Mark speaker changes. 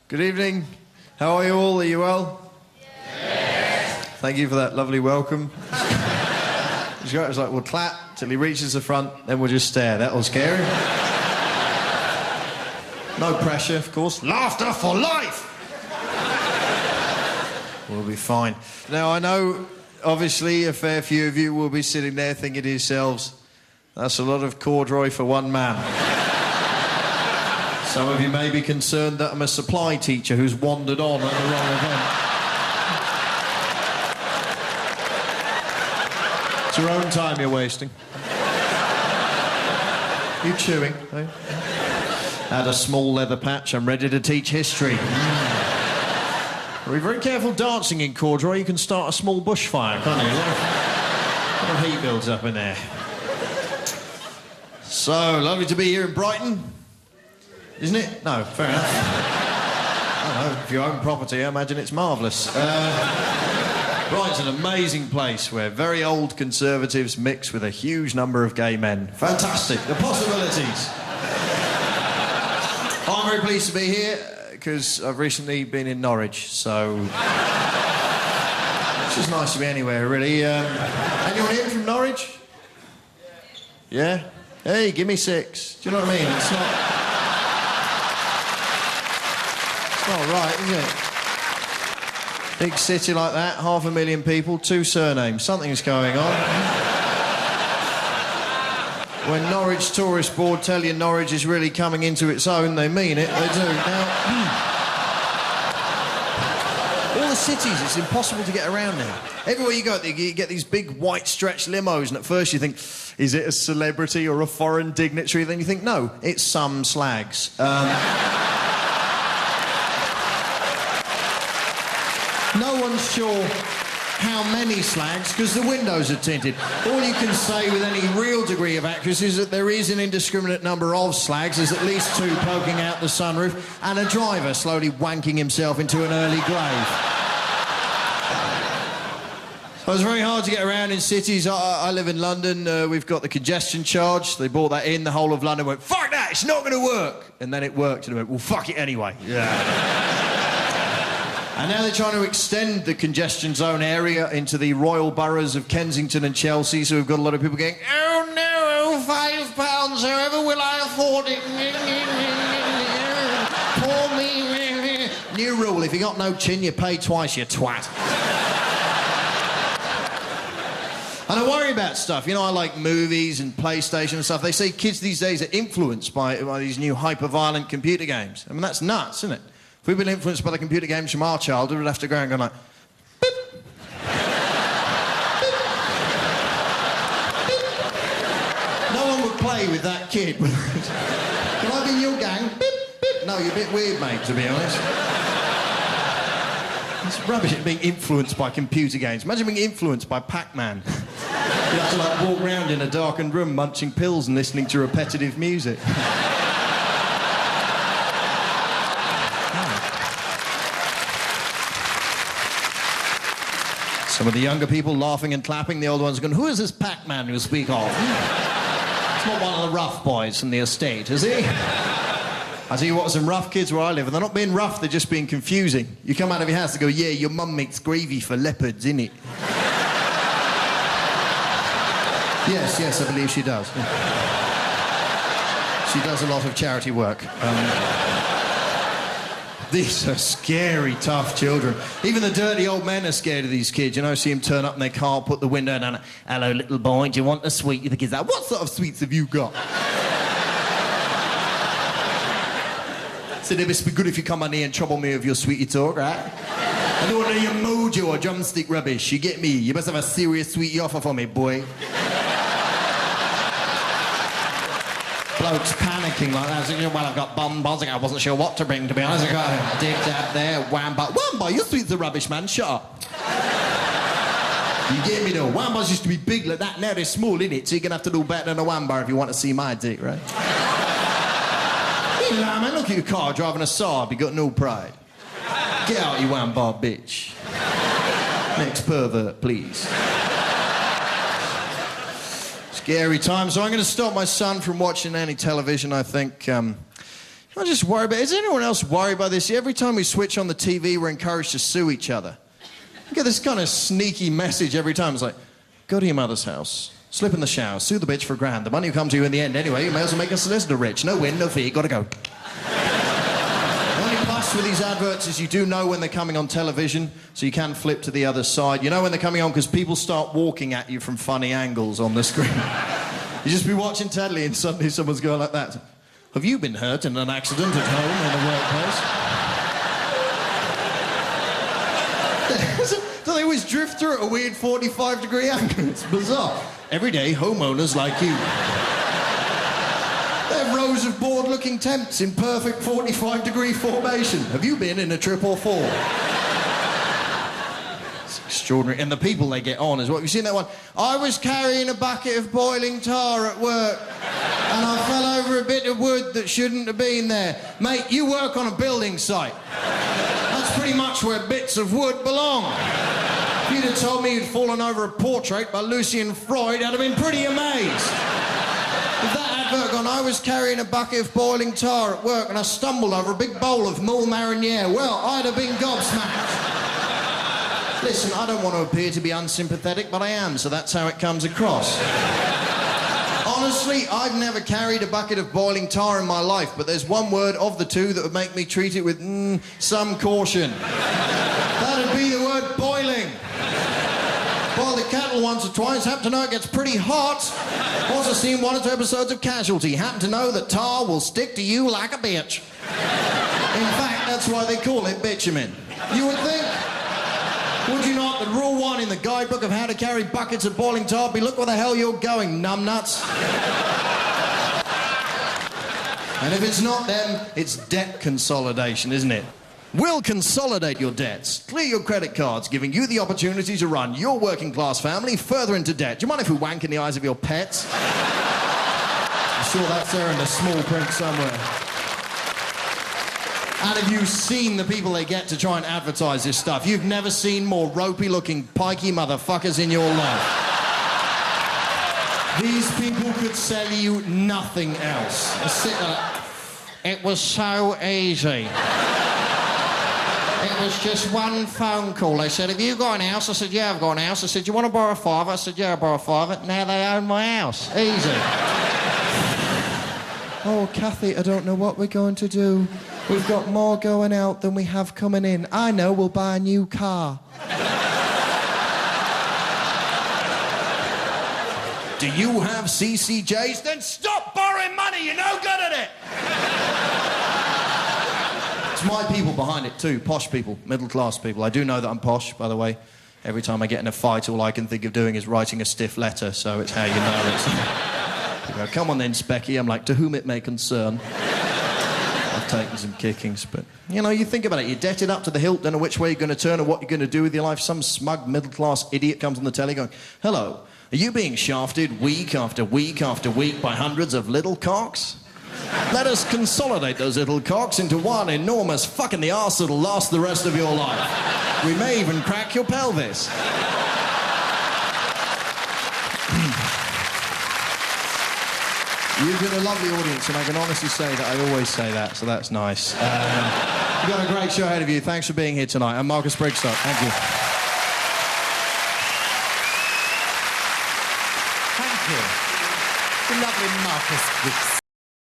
Speaker 1: Good evening. How are you all? Are you well?
Speaker 2: Yes.
Speaker 1: Thank you for that lovely welcome. It was like, we'll clap till he reaches the front, then we'll just stare. That was scary. No pressure, of course. Laughter for life! We'll be fine. Now, I know, obviously, a fair few of you will be sitting there thinking to yourselves, that's a lot of corduroy for one man. Some of you may be concerned that I'm a supply teacher who's wandered on at the wrong event. It's your own time you're wasting. You chewing, eh? Add a small leather patch, I'm ready to teach history. Be very careful dancing in corduroy, you can start a small bushfire, can't you? A lot of heat builds up in there. So, lovely to be here in Brighton. Isn't it? No, fair enough. I don't know, if you own property, I imagine it's marvellous. Brighton's an amazing place where very old conservatives mix with a huge number of gay men. Fantastic, the possibilities. I'm very pleased to be here because I've recently been in Norwich, so it's just nice to be anywhere, really. Anyone here from Norwich? Yeah? Hey, give me 6. Do you know what I mean? It's not right, is it? Big city like that, 500,000 people, 2 surnames. Something's going on. When Norwich Tourist Board tell you Norwich is really coming into its own, they mean it, they do. Now, all the cities, it's impossible to get around now. Everywhere you go, you get these big white stretch limos, and at first you think, is it a celebrity or a foreign dignitary? Then you think, no, it's some slags. No one's sure how many slags, because the windows are tinted. All you can say with any real degree of accuracy is that there is an indiscriminate number of slags. There's at least 2 poking out the sunroof, and a driver slowly wanking himself into an early grave. So it's very hard to get around in cities. I live in London. We've got the congestion charge. They brought that in. The whole of London went, fuck that, it's not going to work. And then it worked, and they went, well, fuck it anyway. Yeah. And now they're trying to extend the congestion zone area into the royal boroughs of Kensington and Chelsea, so we've got a lot of people going, oh no, £5, however will I afford it? Poor me. New rule, if you got no chin, you pay twice, you twat. And I worry about stuff. You know, I like movies and PlayStation and stuff. They say kids these days are influenced by these new hyper-violent computer games. I mean, that's nuts, isn't it? If we've been influenced by the computer games from our childhood, we'd have to go and go like, beep. No one would play with that kid. Can I be in your gang? Beep, beep. No, you're a bit weird, mate, to be honest. It's rubbish being influenced by computer games. Imagine being influenced by Pac-Man. You have to like walk around in a darkened room munching pills and listening to repetitive music. Some of the younger people laughing and clapping, the older ones going, who is this Pac-Man you speak of? It's not one of the rough boys from the estate, is he? I tell you what, some rough kids where I live, and they're not being rough, they're just being confusing. You come out of your house and go, yeah, your mum makes gravy for leopards, innit? Yes, I believe she does. She does a lot of charity work. These are scary, tough children. Even the dirty old men are scared of these kids. You know, see them turn up in their car, put the window down. Hello, little boy, do you want a sweet? The kid's like, what sort of sweets have you got? So it must be good if you come on here and trouble me with your sweetie talk, right? I don't want to hear mojo or drumstick rubbish, you get me? You must have a serious sweetie offer for me, boy. Blokes panicking like that. Saying, well, I've got bum buzzing. I wasn't sure what to bring, to be honest. I got a dig dab there, wham-ba. Wham-ba, your sweets are rubbish, man. Shut up. You get me, though. Wham-bas used to be big like that. Now they're small, innit? So you're going to have to do better than a wham-ba if you want to see my dick, right? Hey, man, look at your car driving a Saab. You got no pride. Get out, you wham-ba bitch. Next pervert, please. Scary time. So I'm going to stop my son from watching any television, I think. I just worry about it. Is anyone else worried about this? Every time we switch on the TV, we're encouraged to sue each other. You get this kind of sneaky message every time. It's like, go to your mother's house, slip in the shower, sue the bitch for £1,000. The money will come to you in the end anyway. You may as well make a solicitor rich. No win, no fee, gotta go. The only plus with these adverts is you do know when they're coming on television, so you can flip to the other side. You know when they're coming on because people start walking at you from funny angles on the screen. You just be watching telly and suddenly someone's going like that. Have you been hurt in an accident at home or the workplace? Do they always drift through at a weird 45-degree angle? It's bizarre. Everyday homeowners like you. They're rows of bored-looking tents in perfect 45-degree formation. Have you been in a trip or four? It's extraordinary. And the people they get on as well. Have you seen that one? I was carrying a bucket of boiling tar at work and I fell over a bit of wood that shouldn't have been there. Mate, you work on a building site. That's pretty much where bits of wood belong. If you'd have told me you'd fallen over a portrait by Lucian Freud, I'd have been pretty amazed. If that advert gone, I was carrying a bucket of boiling tar at work and I stumbled over a big bowl of moule marinière, well, I'd have been gobsmacked. Listen, I don't want to appear to be unsympathetic, but I am, so that's how it comes across. Honestly, I've never carried a bucket of boiling tar in my life, but there's one word of the two that would make me treat it with some caution. That'd be the word boiling. Boil the kettle once or twice, happen to know it gets pretty hot. Also seen 1 or 2 episodes of Casualty, happen to know that tar will stick to you like a bitch. In fact, that's why they call it bitumen. You would think, would you not, that rule 1 in the guidebook of how to carry buckets of boiling tar be look where the hell you're going, numbnuts. And if it's not them, it's debt consolidation, isn't it? We'll consolidate your debts, clear your credit cards, giving you the opportunity to run your working class family further into debt. Do you mind if we wank in the eyes of your pets? I'm sure that's there in the small print somewhere. And have you seen the people they get to try and advertise this stuff? You've never seen more ropey-looking, pikey motherfuckers in your life. These people could sell you nothing else. Sit there. It was so easy. It was just one phone call. They said, have you got an house? I said, yeah, I've got an house. I said, do you want to borrow $5? I said, yeah, I'll borrow $5. Now they own my house. Easy. Oh, Kathy, I don't know what we're going to do. We've got more going out than we have coming in. I know, we'll buy a new car. Do you have CCJs? Then stop borrowing money, you're no good at it! It's my people behind it too, posh people, middle class people. I do know that I'm posh, by the way. Every time I get in a fight, all I can think of doing is writing a stiff letter, so it's how you know it's... You go, come on then, Specky. I'm like, to whom it may concern. I've taken some kickings, but... You know, you think about it, you're debted up to the hilt, don't know which way you're going to turn or what you're going to do with your life. Some smug middle-class idiot comes on the telly going, hello, are you being shafted week after week after week by hundreds of little cocks? Let us consolidate those little cocks into one enormous fuck in the arse that'll last the rest of your life. We may even crack your pelvis. You've been a lovely audience, and I can honestly say that I always say that, so that's nice. You've got a great show ahead of you. Thanks for being here tonight. I'm Marcus Brigstow. Thank you.
Speaker 3: Thank you. The lovely Marcus Brigstow.